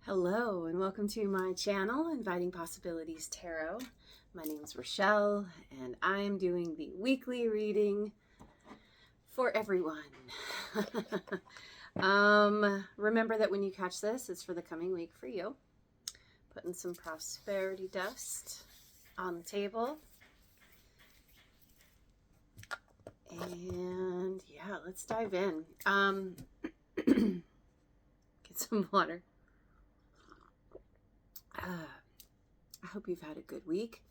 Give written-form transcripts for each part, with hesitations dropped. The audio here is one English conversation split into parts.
Hello and welcome to my channel, Inviting Possibilities Tarot. My name is Rochelle and I'm doing the weekly reading for everyone. Remember that when you catch this, it's for the coming week for you. Putting some prosperity dust on the table. And yeah, let's dive in. Get some water. I hope you've had a good week.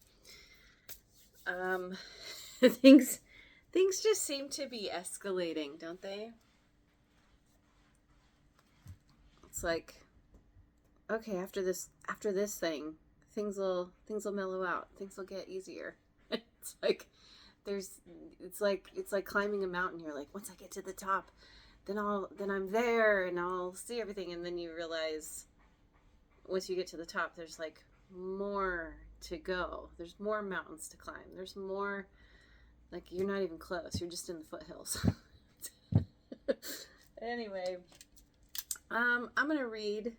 Things just seem to be escalating, don't they? It's like, okay, after this thing, things will mellow out. Things will get easier. It's like it's like climbing a mountain. You're like, once I get to the top, then I'm there and I'll see everything. And then you realize once you get to the top, there's like more to go. There's more mountains to climb. There's more, like, you're not even close. You're just in the foothills. Anyway, I'm going to read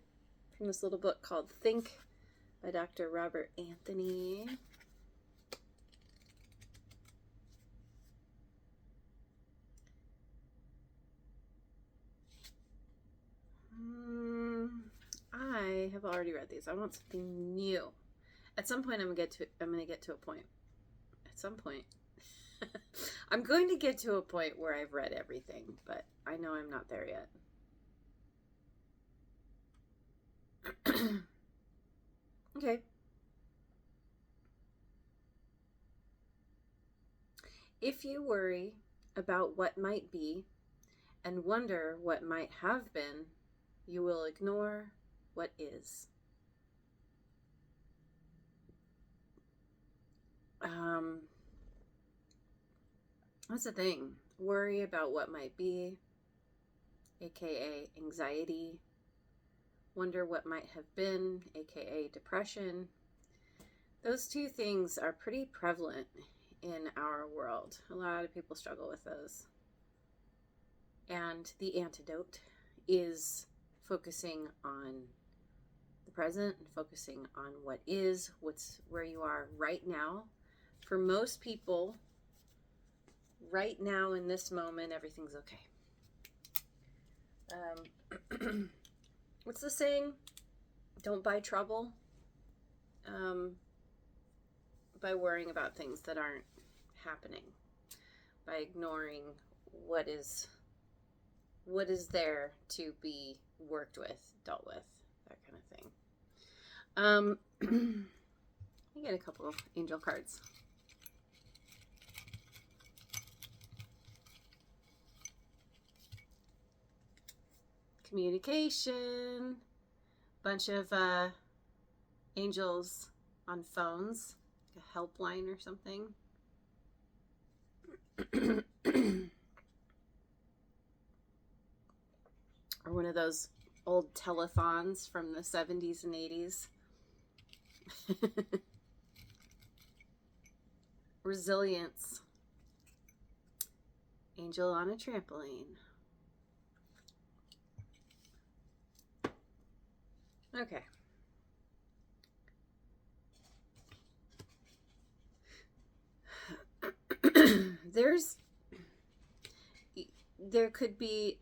from this little book called Think by Dr. Robert Anthony. I have already read these. I want something new. At some point, I'm going to get to a point. At some point. I'm going to get to a point where I've read everything, but I know I'm not there yet. Okay. If you worry about what might be and wonder what might have been, you will ignore what is. That's the thing. Worry about what might be, aka anxiety. Wonder what might have been, aka depression. Those two things are pretty prevalent in our world. A lot of people struggle with those. And the antidote is focusing on the present, focusing on what is, where you are right now. For most people, right now in this moment, everything's okay. What's the saying? Don't buy trouble by worrying about things that aren't happening, by ignoring what is there to be worked with, dealt with, that kind of thing. Let me get a couple of angel cards. Communication, bunch of angels on phones, like a helpline or something. Or one of those old telethons from the 70s and 80s. Resilience. Angel on a trampoline. Okay. There could be,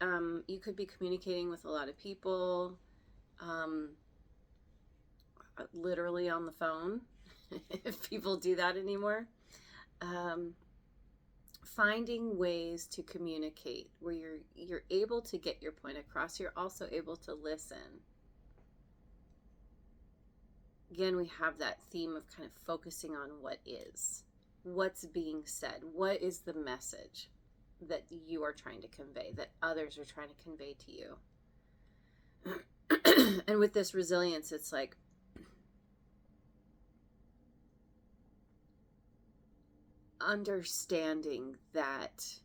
you could be communicating with a lot of people, literally on the phone, if people do that anymore. Finding ways to communicate where you're able to get your point across. You're also able to listen. Again, we have that theme of kind of focusing on what is, what's being said, what is the message that you are trying to convey, that others are trying to convey to you. And with this resilience, it's like, understanding that,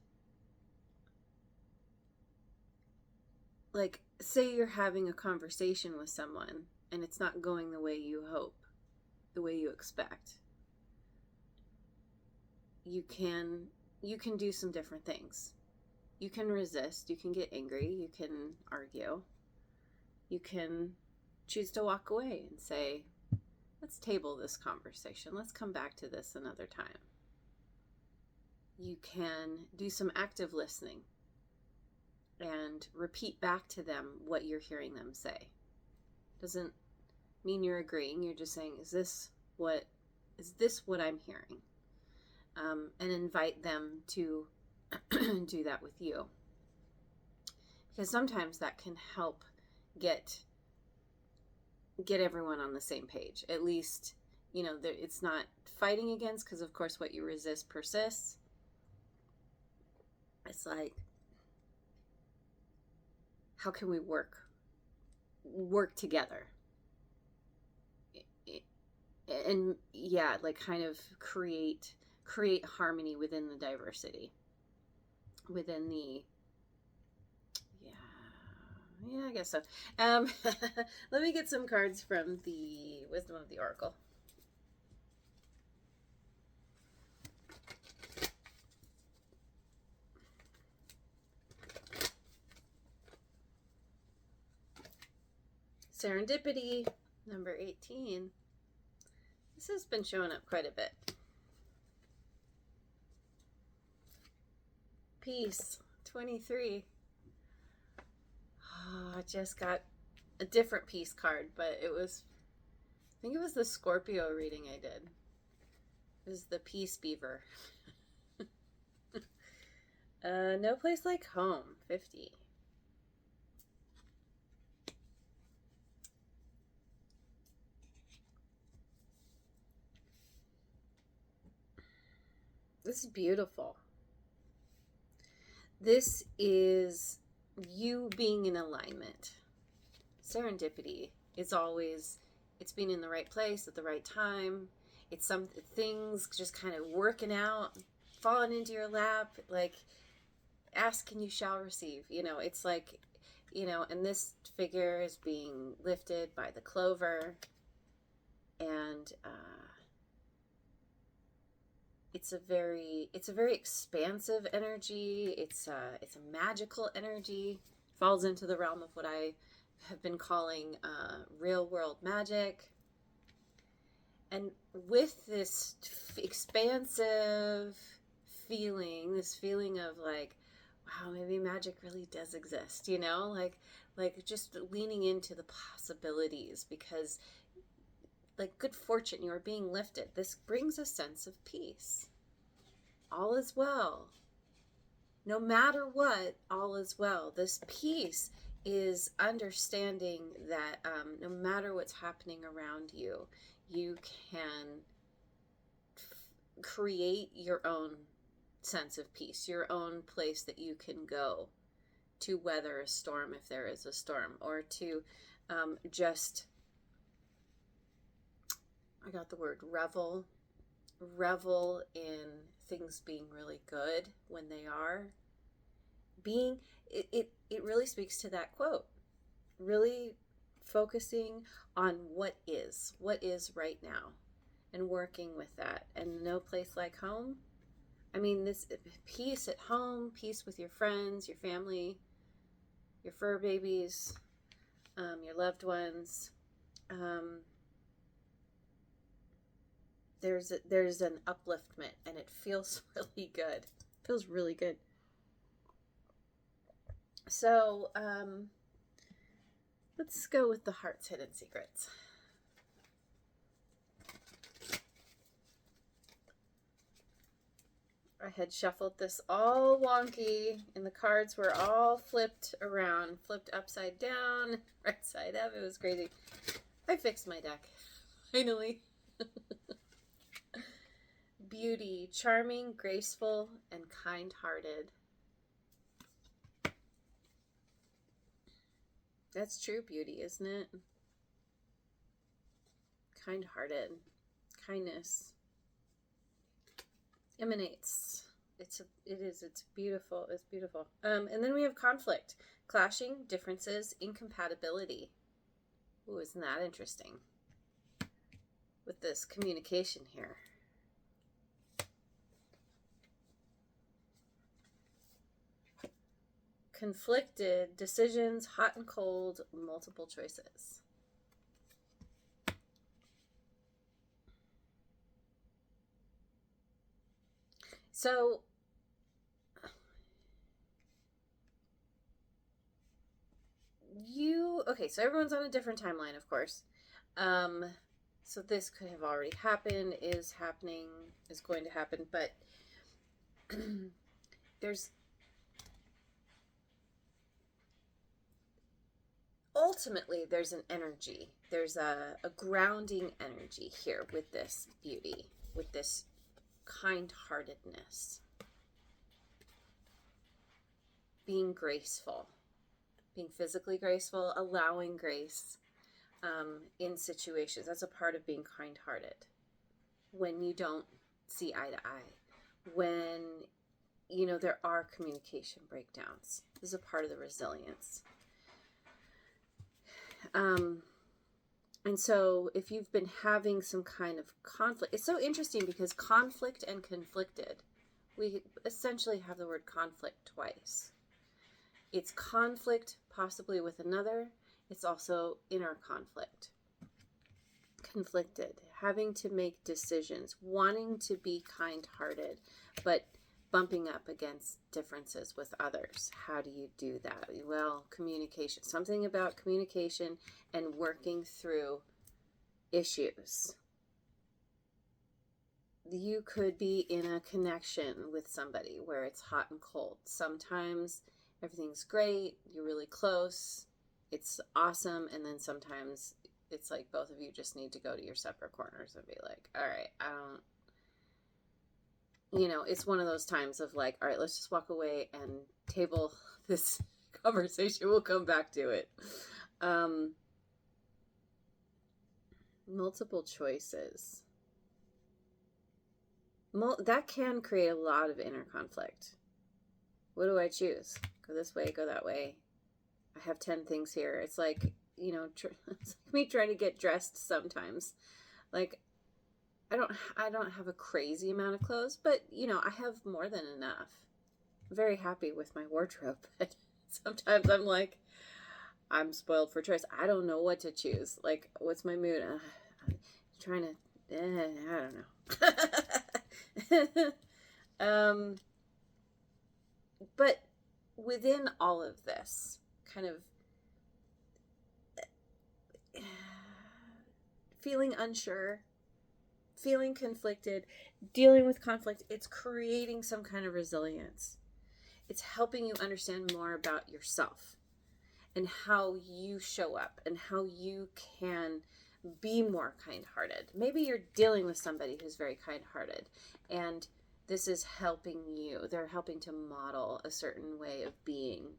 like, say you're having a conversation with someone and it's not going the way you hope, the way you expect. You can do some different things. You can resist, you can get angry, you can argue, you can choose to walk away and say, let's table this conversation. Let's come back to this another time. You can do some active listening and repeat back to them what you're hearing them say. Doesn't mean you're agreeing. You're just saying, is this what I'm hearing? And invite them to do that with you. Because sometimes that can help get everyone on the same page. At least, it's not fighting against, because of course what you resist persists. It's like, how can we work together? And yeah, like kind of create harmony within the diversity, within the, yeah, I guess so. Let me get some cards from the Wisdom of the Oracle. Serendipity, number 18. This has been showing up quite a bit. Peace, 23. Oh, I just got a different peace card, but I think it was the Scorpio reading I did. It was the Peace Beaver. No place like home, 50. This is beautiful. This is you being in alignment. Serendipity is always, it's being in the right place at the right time. It's some things just kind of working out, falling into your lap, like ask and you shall receive. It's like, and this figure is being lifted by the clover, and it's a very expansive energy. It's a magical energy. Falls into the realm of what I have been calling real world magic. And with this expansive feeling, this feeling of like, wow, maybe magic really does exist, like just leaning into the possibilities, because like good fortune, you are being lifted. This brings a sense of peace. All is well. No matter what, all is well. This peace is understanding that no matter what's happening around you, you can create your own sense of peace, your own place that you can go to weather a storm if there is a storm, or to just, I got the word revel in things being really good when they are. It really speaks to that quote. Really focusing on what is right now and working with that. And no place like home. I mean, this peace at home, peace with your friends, your family, your fur babies, your loved ones. There's an upliftment, and it feels really good. It feels really good. So, let's go with the heart's hidden secrets. I had shuffled this all wonky, and the cards were all flipped around, flipped upside down, right side up. It was crazy. I fixed my deck, finally. Beauty, charming, graceful, and kind-hearted. That's true beauty, isn't it? Kind-hearted. Kindness emanates. It's beautiful. It's beautiful. And then we have conflict, clashing, differences, incompatibility. Ooh, isn't that interesting? With this communication here. Conflicted, decisions, hot and cold, multiple choices. So so everyone's on a different timeline, of course. Um, so this could have already happened, is happening, is going to happen, but there's ultimately there's an energy. There's a grounding energy here with this beauty, with this kind-heartedness, being graceful, being physically graceful, allowing grace in situations. That's a part of being kind-hearted. When you don't see eye to eye, when there are communication breakdowns, this is a part of the resilience. And so if you've been having some kind of conflict, it's so interesting because conflict and conflicted, we essentially have the word conflict twice. It's conflict possibly with another. It's also inner conflict. Conflicted, having to make decisions, wanting to be kind-hearted, but bumping up against differences with others. How do you do that? Well, communication. Something about communication and working through issues. You could be in a connection with somebody where it's hot and cold. Sometimes everything's great, you're really close, it's awesome, and then sometimes it's like both of you just need to go to your separate corners and be like, all right, it's one of those times of like, all right, let's just walk away and table this conversation. We'll come back to it. Multiple choices. That can create a lot of inner conflict. What do I choose? Go this way, go that way. I have 10 things here. It's like, it's like me trying to get dressed sometimes. Like, I don't have a crazy amount of clothes, but I have more than enough. I'm very happy with my wardrobe, but sometimes I'm like, I'm spoiled for choice. I don't know what to choose. Like, what's my mood? I'm trying to, I don't know. But within all of this kind of feeling unsure, feeling conflicted, dealing with conflict, it's creating some kind of resilience. It's helping you understand more about yourself and how you show up and how you can be more kind-hearted. Maybe you're dealing with somebody who's very kind-hearted, and this is helping you. They're helping to model a certain way of being.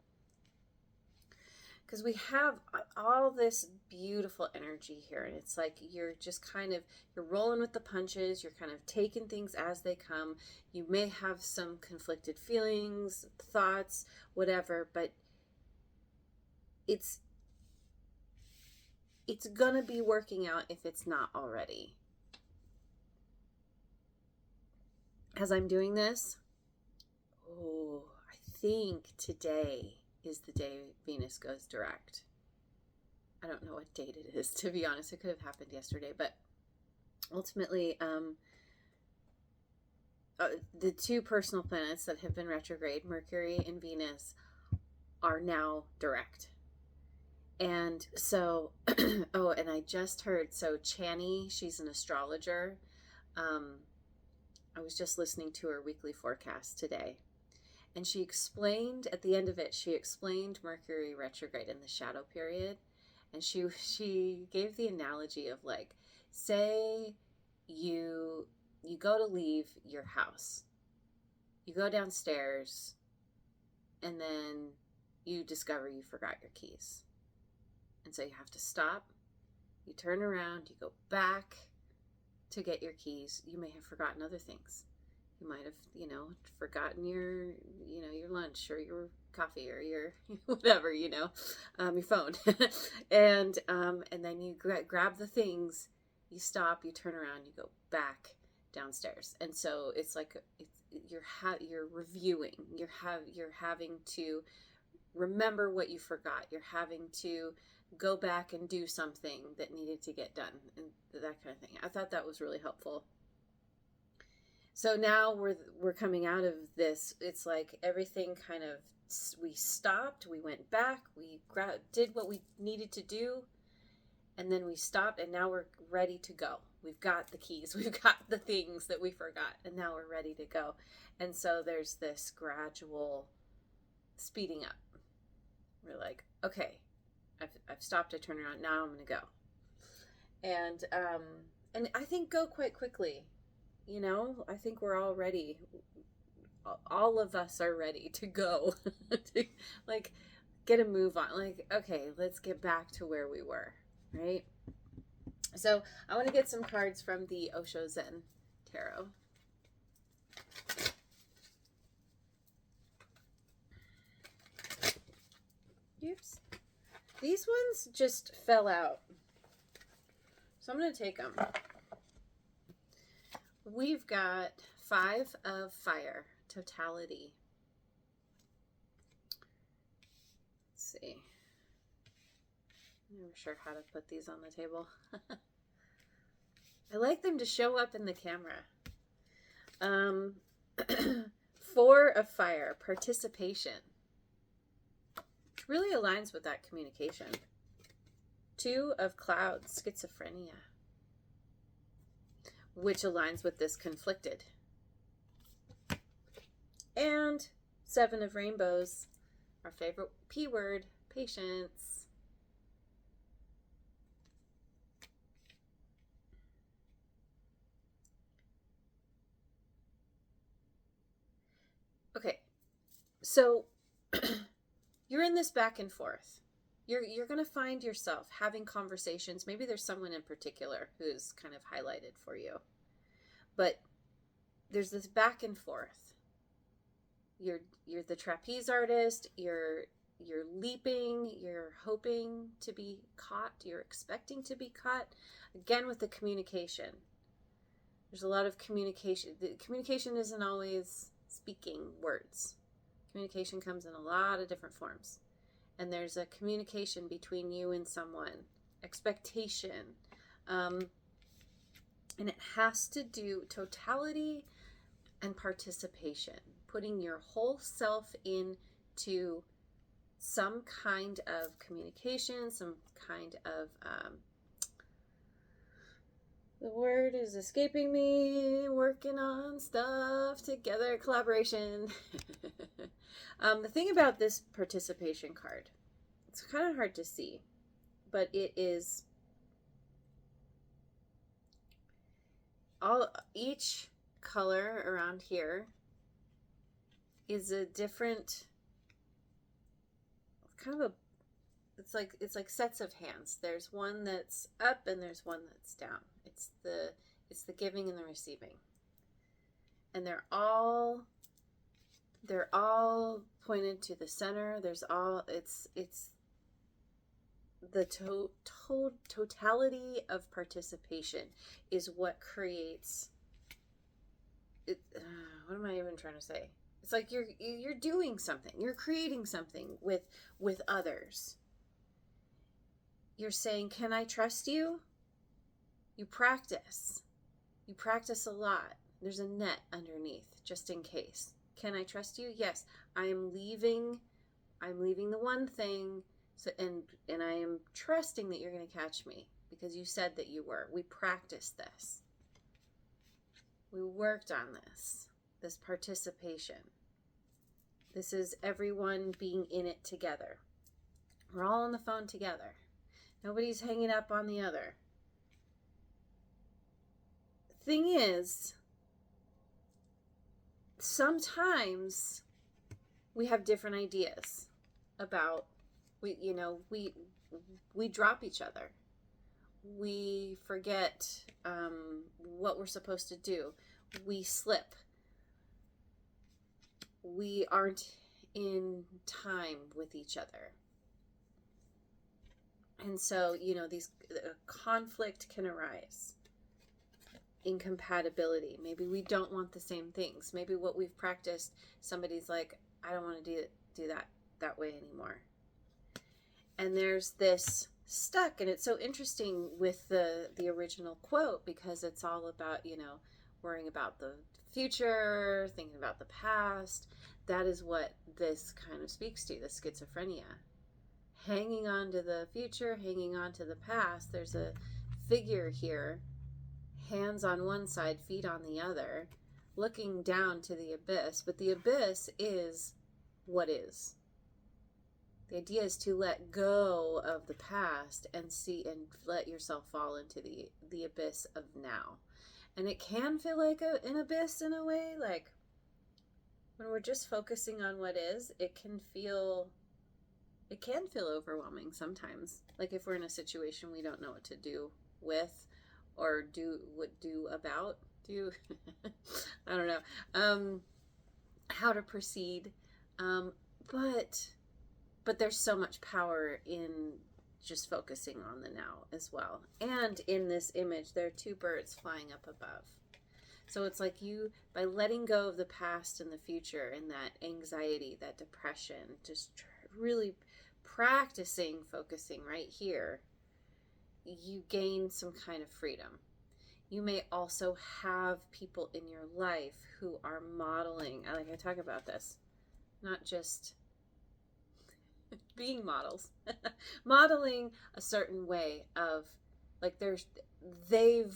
Because we have all this beautiful energy here, and it's like you're just you're rolling with the punches, you're kind of taking things as they come. You may have some conflicted feelings, thoughts, whatever, but it's gonna be working out if it's not already. As I'm doing this, I think today is the day Venus goes direct. I don't know what date it is, to be honest. It could have happened yesterday, but ultimately, the two personal planets that have been retrograde, Mercury and Venus, are now direct. And so, and I just heard, so Chani, she's an astrologer. I was just listening to her weekly forecast today. And she explained, at the end of it, she explained Mercury retrograde in the shadow period. And she gave the analogy of like, say you go to leave your house. You go downstairs and then you discover you forgot your keys. And so you have to stop, you turn around, you go back to get your keys. You may have forgotten other things. You might have, forgotten your lunch or your coffee or your whatever, your phone. And then you grab the things, you stop, you turn around, you go back downstairs. And so it's like you're reviewing. You're having to remember what you forgot. You're having to go back and do something that needed to get done and that kind of thing. I thought that was really helpful. So now we're coming out of this. It's like everything kind of, we stopped, we went back, we did what we needed to do, and then we stopped, and now we're ready to go. We've got the keys, we've got the things that we forgot, and now we're ready to go. And so there's this gradual speeding up. We're like, okay, I've stopped, I turn around, now I'm going to go. And I think go quite quickly. You know, I think we're all ready. All of us are ready to go. To, like, get a move on. Like, okay, let's get back to where we were, right? So I want to get some cards from the Osho Zen Tarot. Oops. These ones just fell out. So I'm going to take them. We've got 5 of Fire, Totality. Let's see. I'm never sure how to put these on the table. I like them to show up in the camera. 4 of Fire, Participation. Which really aligns with that communication. 2 of Clouds, Schizophrenia. Which aligns with this conflicted. And 7 of Rainbows, our favorite P word, patience. Okay, so you're in this back and forth. You're going to find yourself having conversations. Maybe there's someone in particular who's kind of highlighted for you. But there's this back and forth. You're the trapeze artist, you're leaping, you're hoping to be caught, you're expecting to be caught. Again, with the communication. There's a lot of communication. The communication isn't always speaking words. Communication comes in a lot of different forms. And there's a communication between you and someone, expectation, and it has to do totality and participation, putting your whole self into some kind of communication, some kind of, the word is escaping me, working on stuff together, collaboration. The thing about this participation card, it's kind of hard to see, but it is each color around here is a different kind of it's like sets of hands. There's one that's up and there's one that's down. It's the giving and the receiving. And they're all pointed to the center. It's the totality of participation is what creates it. What am I even trying to say? It's like you're doing something. You're creating something with others. You're saying, "Can I trust you?" You practice. You practice a lot. There's a net underneath just in case. Can I trust you? Yes. I'm leaving the one thing, so and I am trusting that you're going to catch me because you said that you were. We practiced this. We worked on this participation. This is everyone being in it together. We're all on the phone together. Nobody's hanging up on the other. Thing is, sometimes we have different ideas about, we drop each other. We forget what we're supposed to do. We slip. We aren't in time with each other. And so, these conflict can arise. Incompatibility. Maybe we don't want the same things. Maybe what we've practiced, somebody's like, I don't want to do that way anymore. And there's this stuck, and it's so interesting with the original quote because it's all about, worrying about the future, thinking about the past. That is what this kind of speaks to, the schizophrenia. Hanging on to the future, hanging on to the past. There's a figure here, hands on one side, feet on the other, looking down to the abyss. But the abyss is what is. The idea is to let go of the past and see and let yourself fall into the abyss of now. And it can feel like an abyss in a way. Like when we're just focusing on what is, it can feel overwhelming sometimes. Like if we're in a situation we don't know what to do with or do about. I don't know. How to proceed. But there's so much power in just focusing on the now as well. And in this image, there are two birds flying up above. So it's like you, by letting go of the past and the future and that anxiety, that depression, just really practicing focusing right here, you gain some kind of freedom. You may also have people in your life who are modeling, I talk about this, not just being models, modeling a certain way of, like, they've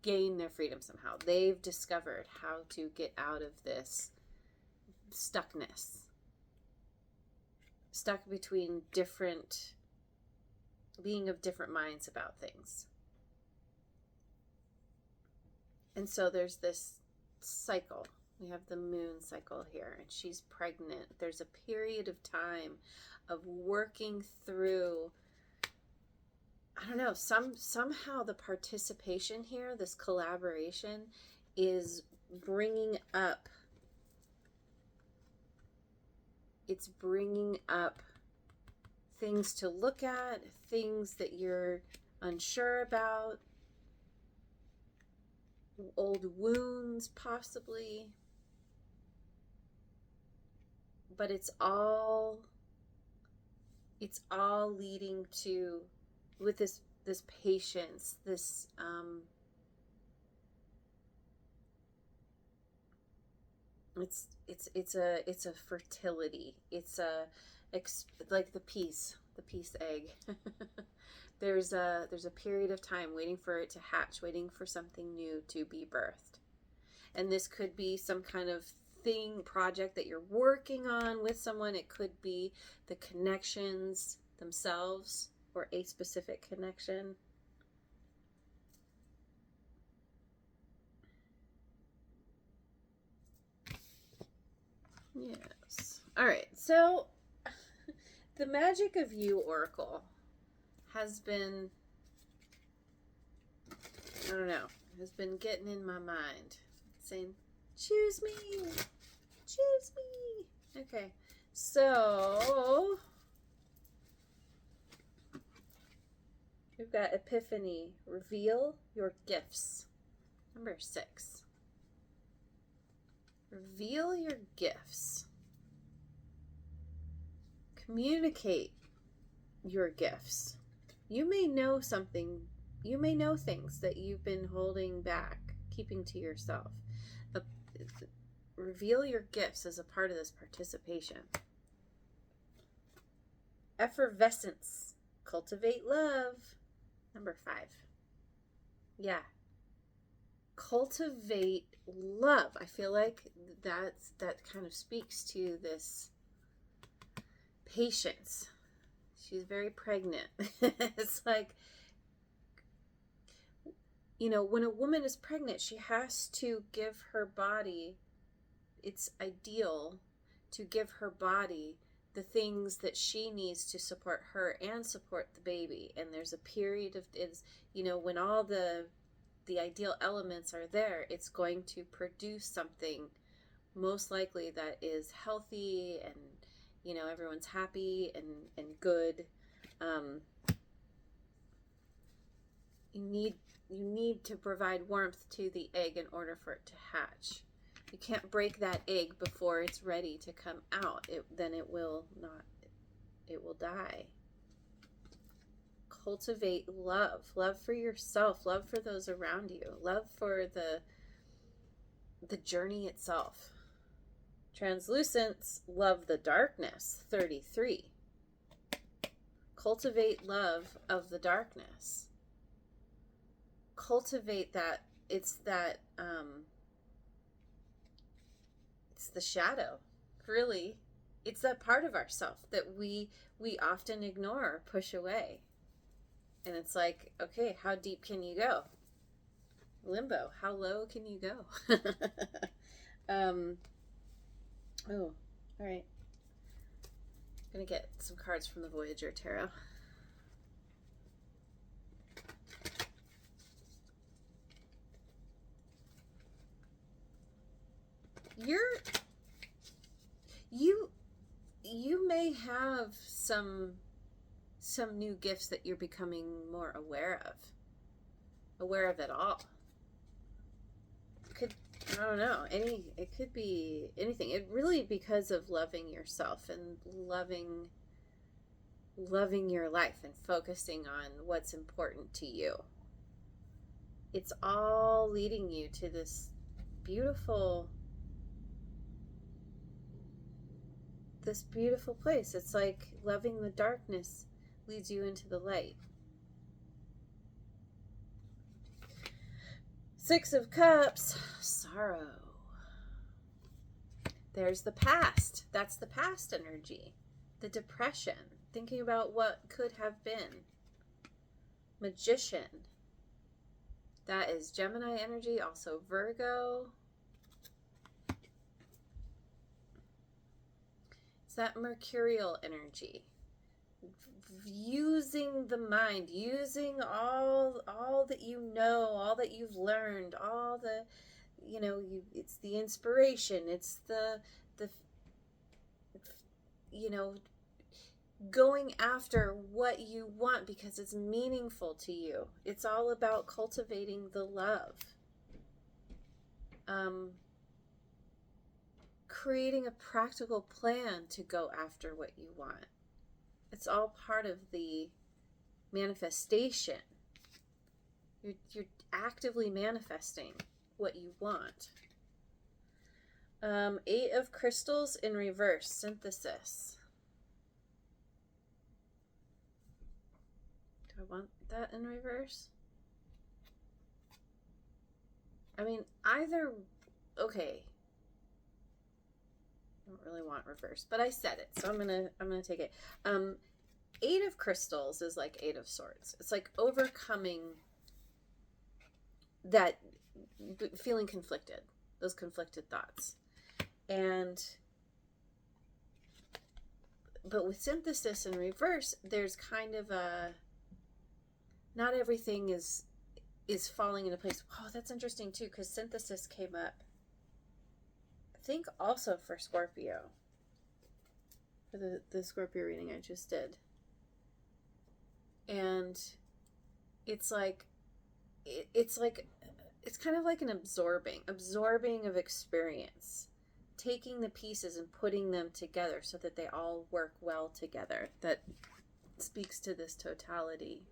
gained their freedom somehow. They've discovered how to get out of this stuckness, stuck between being of different minds about things. And so there's this cycle. We have the moon cycle here, and she's pregnant. There's a period of time of working through, I don't know, somehow the participation here, this collaboration, is bringing up things to look at, things that you're unsure about, old wounds possibly, but it's all leading to, with this patience, this it's a fertility. It's like the peace egg. There's a period of time waiting for it to hatch, waiting for something new to be birthed. And this could be some kind of project that you're working on with someone. It could be the connections themselves or a specific connection. Yes. All right. So the Magic of You Oracle has been, I don't know, has been getting in my mind, saying, choose me, choose me. Okay, so we've got Epiphany, reveal your gifts. Number 6. Reveal your gifts. Communicate your gifts. You may know something, you may know things that you've been holding back, keeping to yourself. Reveal your gifts as a part of this participation. Effervescence. Cultivate love. Number 5. Yeah. Cultivate love. I feel like that kind of speaks to this patience. She's very pregnant. It's like, you know, when a woman is pregnant, she has to give her body, it's ideal to give her body the things that she needs to support her and support the baby. And there's a period of, you know, when all the ideal elements are there, it's going to produce something most likely that is healthy and, you know, everyone's happy and good. You need to provide warmth to the egg in order for it to hatch. You can't break that egg before it's ready to come out. Then it will die. Cultivate love. Love for yourself. Love for those around you. Love for the journey itself. Translucents love the darkness, 33. Cultivate love of the darkness. Cultivate that. It's that, it's the shadow, really. It's that part of ourself that we often ignore or push away. And it's like, okay, how deep can you go? Limbo, how low can you go? Oh, all right. I'm gonna get some cards from the Voyager Tarot. You may have some new gifts that you're becoming more aware of it all. I don't know, it could be anything. It really, because of loving yourself and loving your life and focusing on what's important to you. It's all leading you to this beautiful place. It's like loving the darkness leads you into the light. Six of Cups, sorrow. There's the past. That's the past energy. The depression. Thinking about what could have been. Magician. That is Gemini energy, also Virgo. It's that mercurial energy. Using the mind, using all that you know, all that you've learned, all the, it's the inspiration, it's the going after what you want because it's meaningful to you. It's all about cultivating the love. Creating a practical plan to go after what you want. It's all part of the manifestation. You're actively manifesting what you want. 8 of Crystals in reverse, Synthesis. Do I want that in reverse? I mean, either, okay. I don't really want reverse, but I said it, so I'm gonna take it. 8 of Crystals is like 8 of Swords. It's like overcoming that feeling conflicted, those conflicted thoughts. But with Synthesis in reverse, there's kind of a, not everything is falling into place. Oh, that's interesting too, because Synthesis came up, I think, also for Scorpio, for the Scorpio reading I just did. And it's kind of like an absorbing of experience, taking the pieces and putting them together so that they all work well together. That speaks to this totality.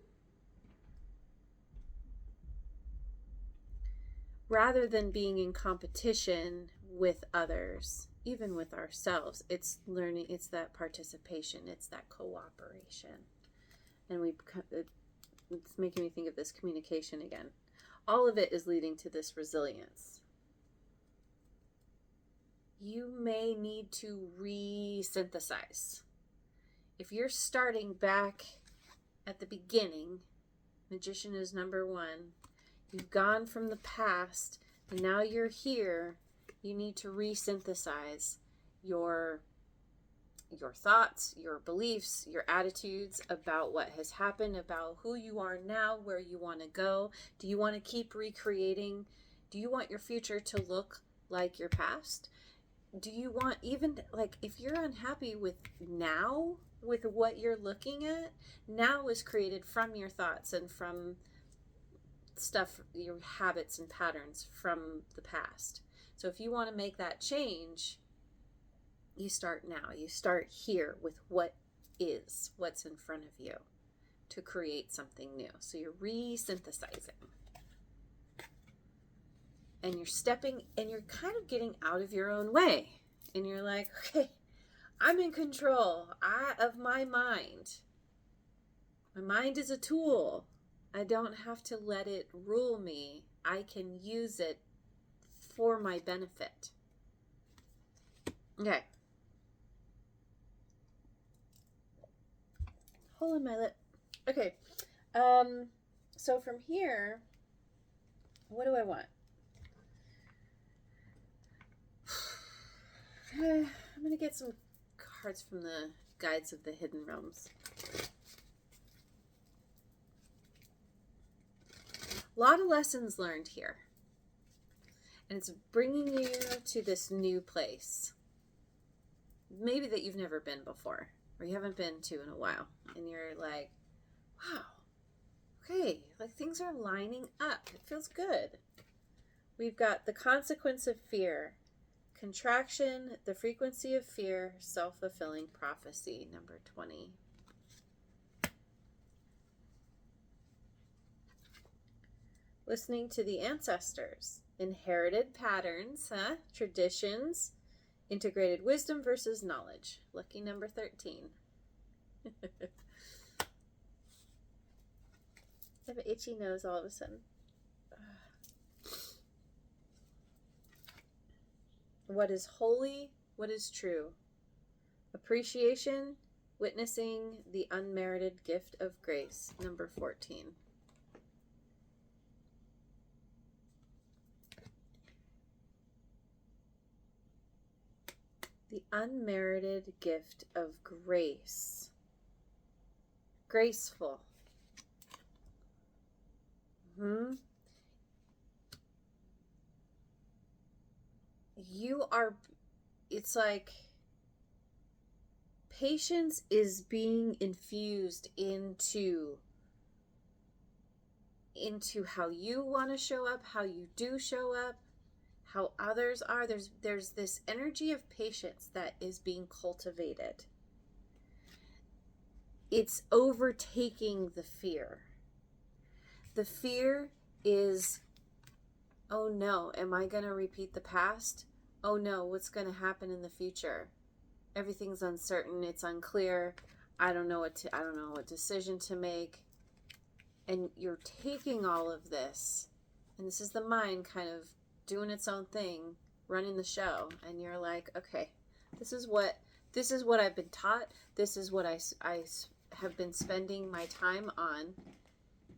Rather than being in competition with others, even with ourselves, it's learning, it's that participation, it's that cooperation. And it's making me think of this communication again. All of it is leading to this resilience. You may need to re-synthesize. If you're starting back at the beginning, Magician is number 1. You've gone from the past, and now you're here. You need to re-synthesize your thoughts, your beliefs, your attitudes about what has happened, about who you are now, where you want to go. Do you want to keep recreating? Do you want your future to look like your past? Do you want, even like, if you're unhappy with now, with what you're looking at, now is created from your thoughts and from stuff, your habits and patterns from the past. So if you want to make that change, you start now. You start here with what's in front of you to create something new. So you're re-synthesizing. and you're stepping and you're kind of getting out of your own way. And you're like, okay, I'm in control of my mind. My mind is a tool. I don't have to let it rule me. I can use it for my benefit. Okay. Hole in my lip. Okay. So from here, what do I want? I'm going to get some cards from the Guides of the Hidden Realms. A lot of lessons learned here. And it's bringing you to this new place. Maybe that you've never been before, or you haven't been to in a while. And you're like, wow, okay, like things are lining up. It feels good. We've got the consequence of fear. Contraction, the frequency of fear, self-fulfilling prophecy, number 20. Listening to the ancestors, inherited patterns, traditions, integrated wisdom versus knowledge, lucky number 13. I have an itchy nose all of a sudden. What is holy? What is true? Appreciation, witnessing the unmerited gift of grace, number 14. The unmerited gift of grace. Graceful. It's like patience is being infused into how you want to show up, how you do show up, how others are. There's this energy of patience that is being cultivated. It's overtaking the fear. The fear is, oh no, am I going to repeat the past? Oh no, what's going to happen in the future? Everything's uncertain, it's unclear. I don't know what decision to make. And you're taking all of this, and this is the mind kind of doing its own thing, running the show, and you're like, okay, this is what I've been taught. This is what I have been spending my time on.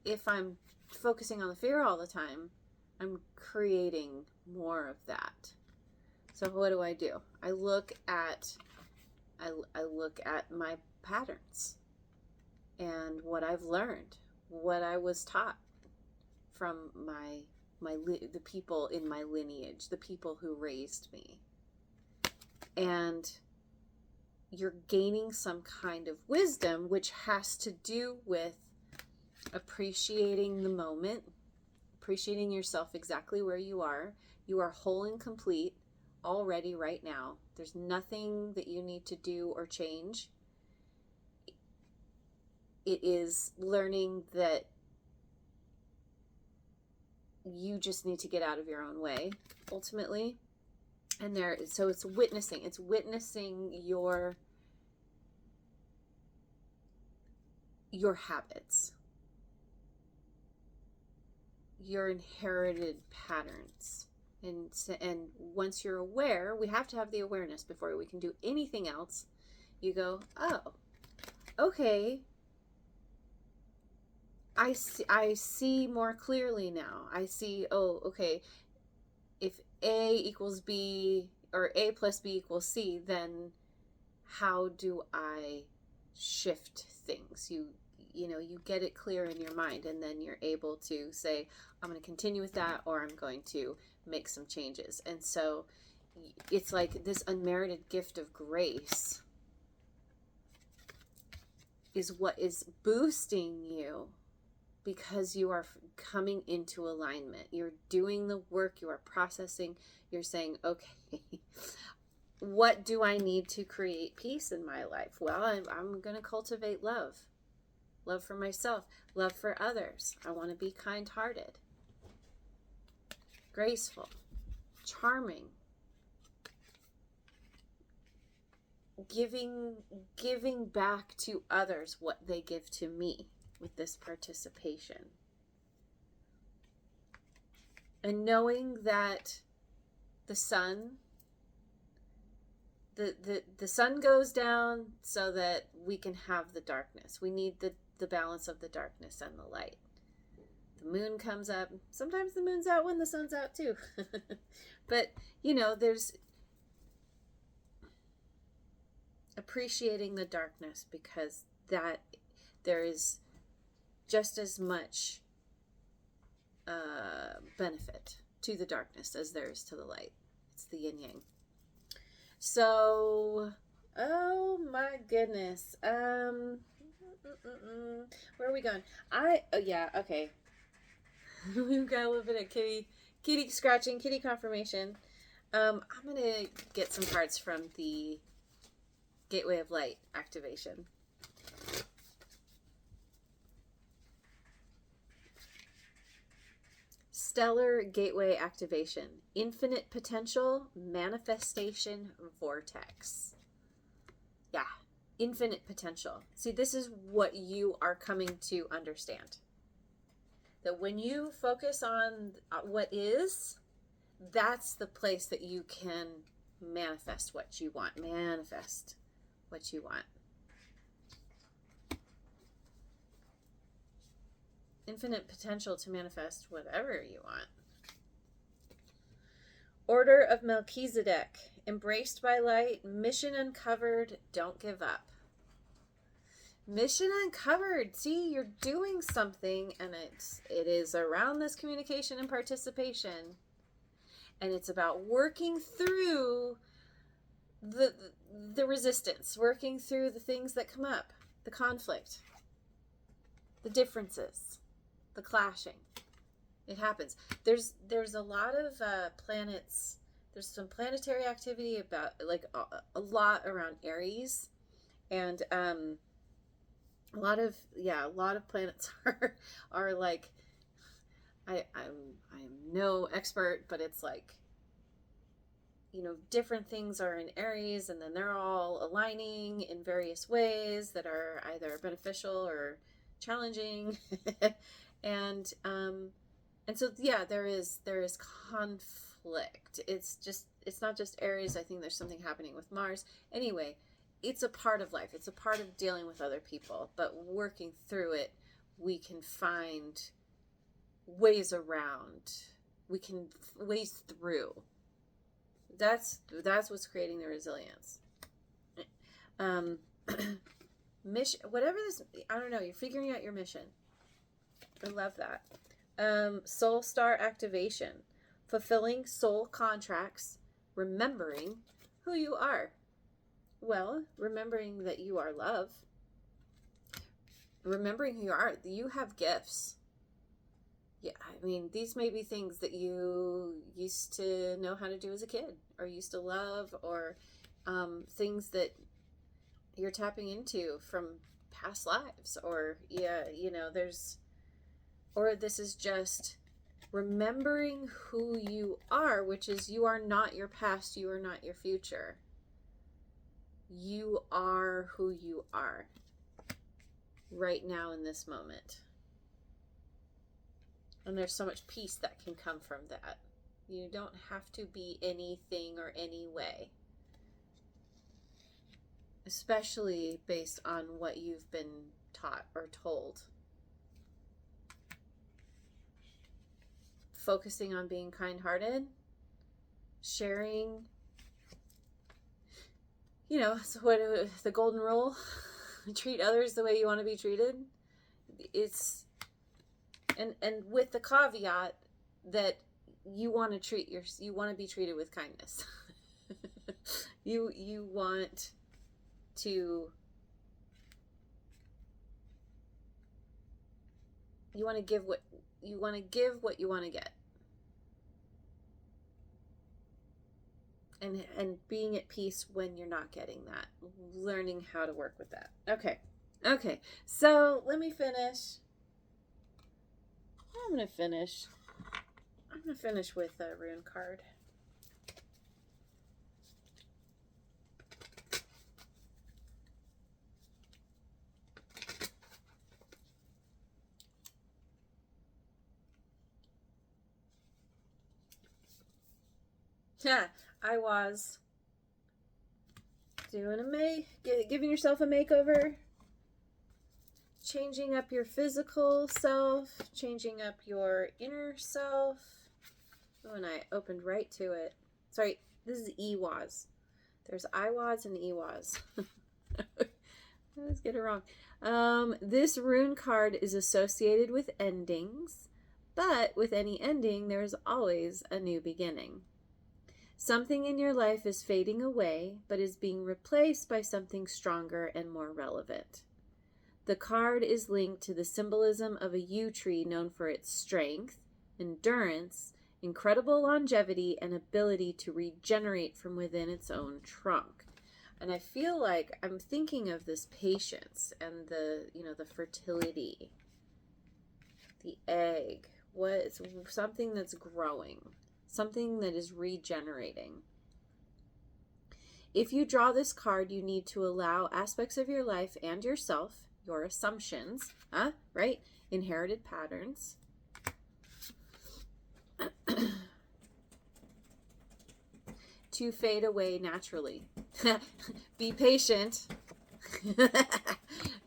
If I'm focusing on the fear all the time, I'm creating more of that. So what do? I look at my patterns and what I've learned, what I was taught from the people in my lineage, the people who raised me. And you're gaining some kind of wisdom, which has to do with appreciating the moment, appreciating yourself exactly where you are. You are whole and complete already right now. There's nothing that you need to do or change. It is learning that you just need to get out of your own way, ultimately. And so it's witnessing your habits, your inherited patterns. And once you're aware, we have to have the awareness before we can do anything else. You go, oh, okay, I see more clearly now. I see, oh, okay, if A equals B, or A plus B equals C, then how do I shift things? You get it clear in your mind, and then you're able to say, I'm going to continue with that, or I'm going to make some changes. And so it's like this unmerited gift of grace is what is boosting you, because you are coming into alignment. You're doing the work, you are processing, you're saying, okay, what do I need to create peace in my life? Well, I'm going to cultivate love for myself, love for others. I want to be kind-hearted. graceful, charming, giving back to others what they give to me with this participation. And knowing that the sun, the sun goes down so that we can have the darkness. We need the balance of the darkness and the light. The moon comes up. Sometimes the moon's out when the sun's out too. But, you know, there's appreciating the darkness, because that there is just as much benefit to the darkness as there is to the light. It's the yin yang. So, oh my goodness. Where are we going? Okay. We've got a little bit of kitty scratching, kitty confirmation. I'm gonna get some cards from the Gateway of Light activation. Stellar Gateway activation. Infinite potential manifestation vortex. Yeah, infinite potential. See, this is what you are coming to understand. That when you focus on what is, that's the place that you can manifest what you want. Manifest what you want. Infinite potential to manifest whatever you want. Order of Melchizedek. Embraced by light. Mission uncovered. Don't give up. Mission uncovered. See, you're doing something, and it is around this communication and participation. And it's about working through the resistance, working through the things that come up, the conflict, the differences, the clashing. It happens. There's a lot of planets. There's some planetary activity about like a lot around Aries, and a lot of planets are like, I'm no expert, but it's like, you know, different things are in Aries, and then they're all aligning in various ways that are either beneficial or challenging. and so yeah, there is conflict. It's not just Aries. I think there's something happening with Mars. Anyway, it's a part of life. It's a part of dealing with other people, but working through it, we can find ways around. We can ways through. That's what's creating the resilience. Mission, whatever this, I don't know, you're figuring out your mission. I love that. Soul Star activation. Fulfilling soul contracts. Remembering who you are. Well, remembering that you are love. Remembering who you are. You have gifts. Yeah, I mean, these may be things that you used to know how to do as a kid, or used to love, or things that you're tapping into from past lives, or or this is just remembering who you are, which is you are not your past, you are not your future. You are who you are right now in this moment. And there's so much peace that can come from that. You don't have to be anything or any way. Especially based on what you've been taught or told. Focusing on being kind-hearted. Sharing. You know, so what the golden rule? Treat others the way you want to be treated. It's... And with the caveat that you want to be treated with kindness. you want to give what you want to get. And being at peace when you're not getting that. Learning how to work with that. Okay. So let me finish. I'm going to finish. I'm going to finish with a rune card. Yeah, I was doing giving yourself a makeover, changing up your physical self, changing up your inner self. Oh, and I opened right to it. Sorry, this is Ehwaz. There's Iwaz and Ehwaz. I always get it wrong. This rune card is associated with endings, but with any ending, there's always a new beginning. Something in your life is fading away, but is being replaced by something stronger and more relevant. The card is linked to the symbolism of a yew tree known for its strength, endurance, incredible longevity, and ability to regenerate from within its own trunk. And I feel like I'm thinking of this patience and the fertility, the egg, something that's growing, something that is regenerating. If you draw this card, you need to allow aspects of your life and yourself, your assumptions, right? Inherited patterns, to fade away naturally. Be patient.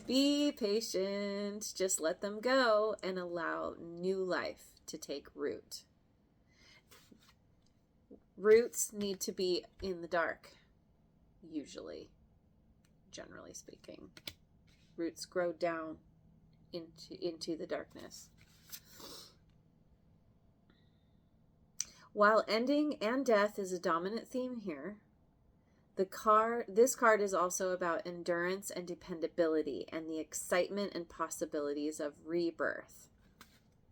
Be patient. Just let them go and allow new life to take root. Roots need to be in the dark, usually, generally speaking. Roots grow down into the darkness. While ending and death is a dominant theme here, this card is also about endurance and dependability and the excitement and possibilities of rebirth.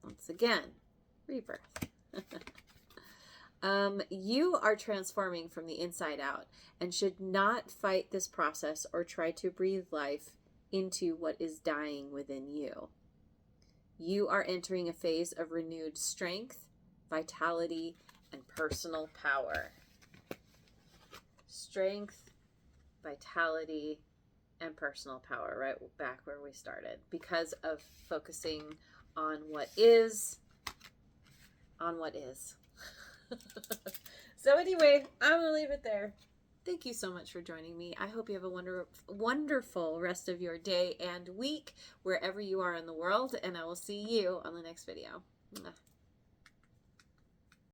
Once again, rebirth. You are transforming from the inside out and should not fight this process or try to breathe life into what is dying within you. You are entering a phase of renewed strength, vitality, and personal power. Strength, vitality, and personal power, right back where we started, because of focusing on what is. So anyway, I'm gonna leave it there. Thank you so much for joining me. I hope you have a wonderful rest of your day and week wherever you are in the world, and I will see you on the next video.